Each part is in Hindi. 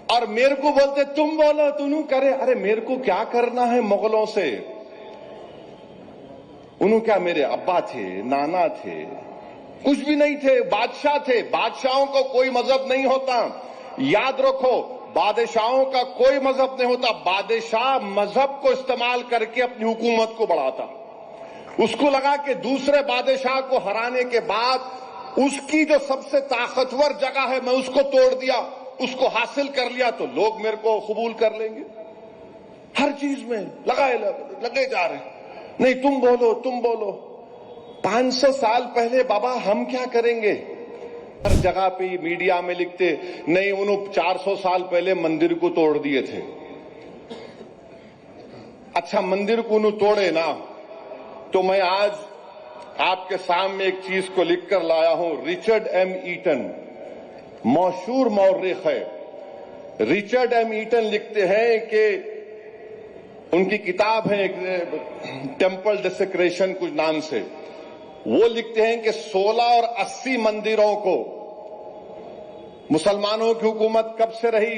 और मेरे को बोलते तुम बोलो तू करे। अरे मेरे को क्या करना है मुगलों से? उन्होंने क्या मेरे अब्बा थे, नाना थे, कुछ भी नहीं थे, बादशाह थे। बादशाहों को कोई मजहब नहीं होता, याद रखो। बादशाहों का कोई मजहब नहीं होता। बादशाह मजहब को इस्तेमाल करके अपनी हुकूमत को बढ़ाता। उसको लगा कि दूसरे बादशाह को हराने के बाद उसकी जो सबसे ताकतवर जगह है मैं उसको तोड़ दिया, उसको हासिल कर लिया तो लोग मेरे को कबूल कर लेंगे। हर चीज में लगे जा रहे हैं। नहीं तुम बोलो तुम बोलो। 500 साल पहले बाबा हम क्या करेंगे? हर जगह पे मीडिया में लिखते नहीं उन्होंने 400 साल पहले मंदिर को तोड़ दिए थे। अच्छा मंदिर को उन्होंने तोड़े ना, तो मैं आज आपके सामने एक चीज को लिखकर लाया हूं। रिचर्ड एम ईटन मशहूर मौर्रिख है। रिचर्ड एम ईटन लिखते हैं कि उनकी किताब है एक टेम्पल डिसेक्रेशन कुछ नाम से। वो लिखते हैं कि 16 और 80 मंदिरों को मुसलमानों की हुकूमत कब से रही?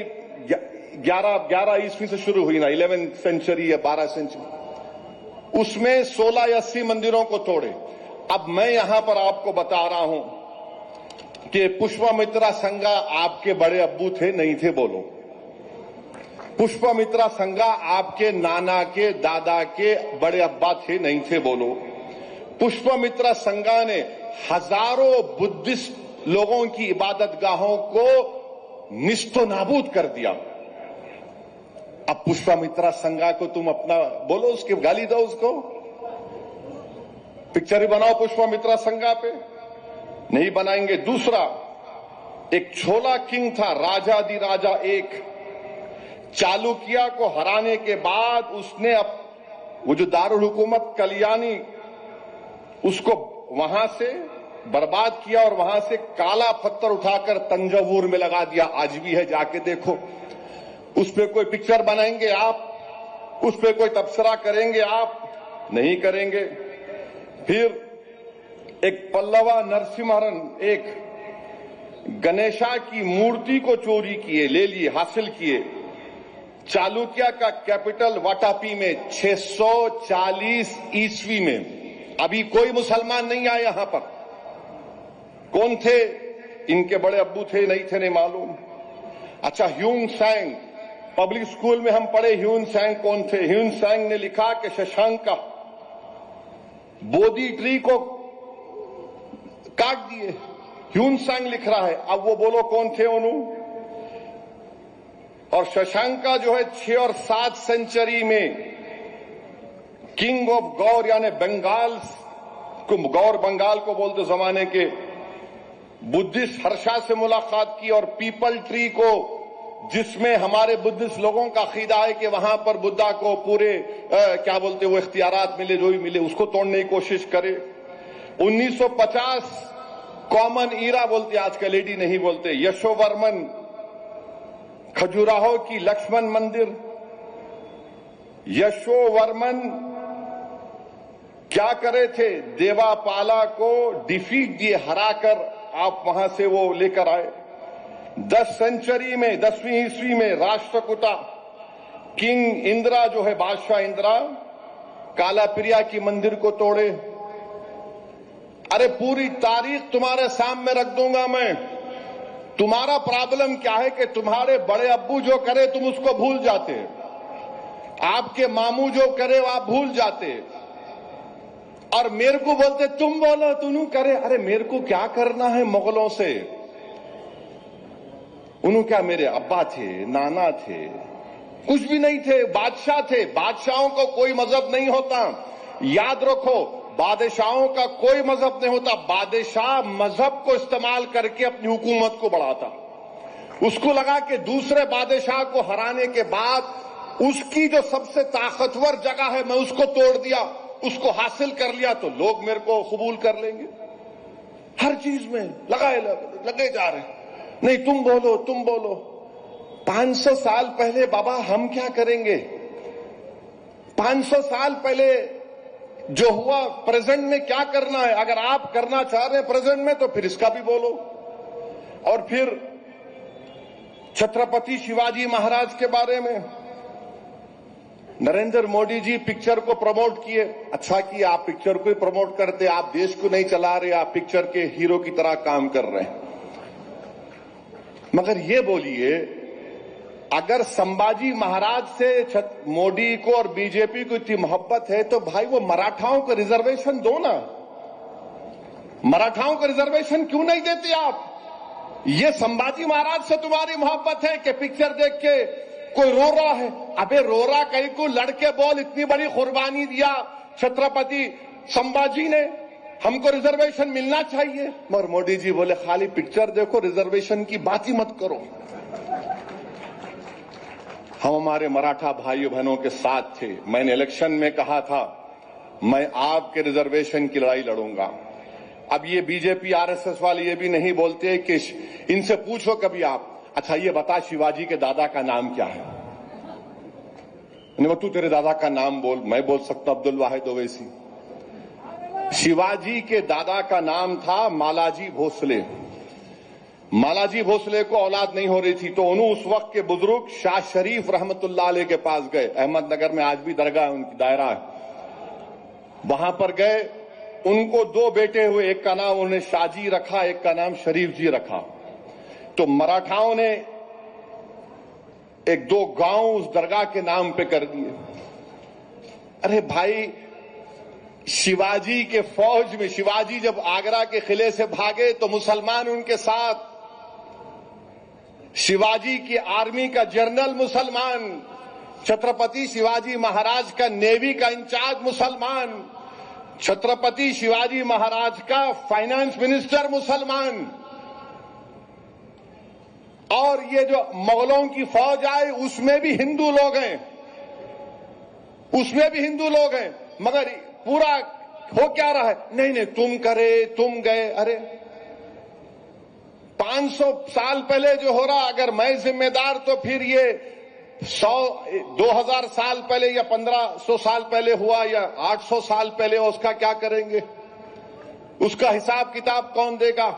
11 ईस्वी से शुरू हुई ना, 11th सेंचुरी या 12 सेंचुरी। उसमें 16 या 80 मंदिरों को तोड़े। अब मैं यहां पर आपको बता रहा हूं कि पुष्पमित्रा संगा आपके बड़े अब्बू थे नहीं थे? बोलो। पुष्पमित्रा संगा आपके नाना के दादा के बड़े अब्बा थे नहीं थे? बोलो। पुष्पमित्रा संगा ने हजारों बुद्धिस्ट लोगों की इबादतगाहों को निस्तो नाबूद कर दिया। अब पुष्पमित्रा संगा को तुम अपना बोलो, उसकी गाली दो, उसको पिक्चर ही बनाओ पुष्पमित्रा संगा पे, नहीं बनाएंगे। दूसरा, एक छोला किंग था, राजाधिराजा एक। चालुक्य को हराने के बाद उसने वो जो दारुल हुकूमत कल्याणी उसको वहां से बर्बाद किया और वहां से काला पत्थर उठाकर तंजावुर में लगा दिया। आज भी है, जाके देखो। उस पे कोई पिक्चर बनाएंगे आप? उस पे कोई तबसरा करेंगे आप? नहीं करेंगे। फिर एक पल्लवा नरसिम्हरन एक गणेशा की मूर्ति को चोरी किए, ले लिए, हासिल किए। चालुक्य का कैपिटल वाटापी में 640 ईस्वी में। अभी कोई मुसलमान नहीं आए यहां पर। कौन थे? इनके बड़े अब्बू थे नहीं थे? नहीं मालूम। अच्छा, ह्यून सैंग, पब्लिक स्कूल में हम पढ़े ह्यून सैंग कौन थे? ह्यून सैंग ने लिखा कि शशांक का बोधि ट्री को काट दिए। ह्यून सैंग लिख रहा है। अब वो बोलो कौन थे उन्होंने? और शशांका जो है 6 और 7 सेंचुरी में किंग ऑफ गौर यानी बंगाल को, गौर बंगाल को बोलते जमाने के, बुद्धिस्ट हर्षा से मुलाकात की और पीपल ट्री को, जिसमें हमारे बुद्धिस्ट लोगों का अकीदा है कि वहां पर बुद्धा को पूरे क्या बोलते वो इख्तियारात मिले, जो भी मिले, उसको तोड़ने की कोशिश करे। 1950 कॉमन ईरा बोलते, आजकल एडी नहीं बोलते। यशोवर्मन खजुराहो की लक्ष्मण मंदिर। यशोवर्मन क्या करे थे? देवापाला को डिफीट दिए, हराकर आप वहां से वो लेकर आए। 10 सेंचुरी में, 10वीं ईस्वी में राष्ट्रकूटा किंग इंदिरा जो है, बादशाह इंदिरा, कालाप्रिया की मंदिर को तोड़े। अरे पूरी तारीख तुम्हारे सामने रख दूंगा मैं। तुम्हारा प्रॉब्लम क्या है कि तुम्हारे बड़े अब्बू जो करे तुम उसको भूल जाते, आपके मामू जो करे वो आप भूल जाते, और मेरे को बोलते तुम बोलो तू करे। अरे मेरे को क्या करना है मुगलों से? उन्होंने क्या मेरे अब्बा थे, नाना थे, कुछ भी नहीं थे, बादशाह थे। बादशाहों को कोई मजहब नहीं होता, याद रखो। बादशाहों का कोई मजहब नहीं होता। बादशाह मजहब को इस्तेमाल करके अपनी हुकूमत को बढ़ाता। उसको लगा कि दूसरे बादशाह को हराने के बाद उसकी जो सबसे ताकतवर जगह है मैं उसको तोड़ दिया, उसको हासिल कर लिया तो लोग मेरे को कबूल कर लेंगे। हर चीज में लगे जा रहे हैं। नहीं तुम बोलो तुम बोलो। 500 साल पहले बाबा हम क्या करेंगे? 500 साल पहले जो हुआ प्रेजेंट में क्या करना है? अगर आप करना चाह रहे हैं प्रेजेंट में तो फिर इसका भी बोलो। और फिर छत्रपति शिवाजी महाराज के बारे में नरेंद्र मोदी जी पिक्चर को प्रमोट किए। अच्छा किया, आप पिक्चर को ही प्रमोट करते, आप देश को नहीं चला रहे, आप पिक्चर के हीरो की तरह काम कर रहे हैं। मगर ये बोलिए, अगर संभाजी महाराज से मोदी को और बीजेपी को इतनी मोहब्बत है तो भाई वो मराठाओं को रिजर्वेशन दो ना। मराठाओं को रिजर्वेशन क्यों नहीं देते आप? ये संभाजी महाराज से तुम्हारी मोहब्बत है कि पिक्चर देख के कोई रो रहा है? अबे रो रहा कहीं को, लड़के बोल, इतनी बड़ी कुर्बानी दिया छत्रपति संभाजी ने, हमको रिजर्वेशन मिलना चाहिए। मगर मोदी जी बोले खाली पिक्चर देखो, रिजर्वेशन की बात ही मत करो। हम हमारे मराठा भाइयों बहनों के साथ थे। मैंने इलेक्शन में कहा था मैं आपके रिजर्वेशन की लड़ाई लड़ूंगा। अब ये बीजेपी आरएसएस वाले ये भी नहीं बोलते कि इनसे पूछो कभी आप, अच्छा ये बता शिवाजी के दादा का नाम क्या है? तू तेरे दादा का नाम बोल। मैं बोल सकता अब्दुल वाहिद ओवैसी। शिवाजी के दादा का नाम था मालाजी भोसले। मालाजी भोसले को औलाद नहीं हो रही थी तो उन्होंने उस वक्त के बुजुर्ग शाह शरीफ रहमतुल्लाह अलैह के पास गए। अहमदनगर में आज भी दरगाह है, उनकी दायरा है। वहां पर गए, उनको दो बेटे हुए, एक का नाम उन्होंने शाहजी रखा, एक का नाम शरीफ जी रखा। तो मराठाओं ने एक दो गांव उस दरगाह के नाम पे कर दिए। अरे भाई, शिवाजी के फौज में, शिवाजी जब आगरा के किले से भागे तो मुसलमान उनके साथ, शिवाजी की आर्मी का जनरल मुसलमान, छत्रपति शिवाजी महाराज का नेवी का इंचार्ज मुसलमान, छत्रपति शिवाजी महाराज का फाइनेंस मिनिस्टर मुसलमान, और ये जो मुगलों की फौज आई उसमें भी हिंदू लोग हैं, उसमें भी हिंदू लोग हैं। मगर पूरा हो क्या रहा है? नहीं नहीं, तुम करे, तुम गए। अरे 500 साल पहले जो हो रहा, अगर मैं जिम्मेदार तो फिर ये 2000 साल पहले या 1500 साल पहले हुआ या 800 साल पहले, उसका क्या करेंगे? उसका हिसाब किताब कौन देगा?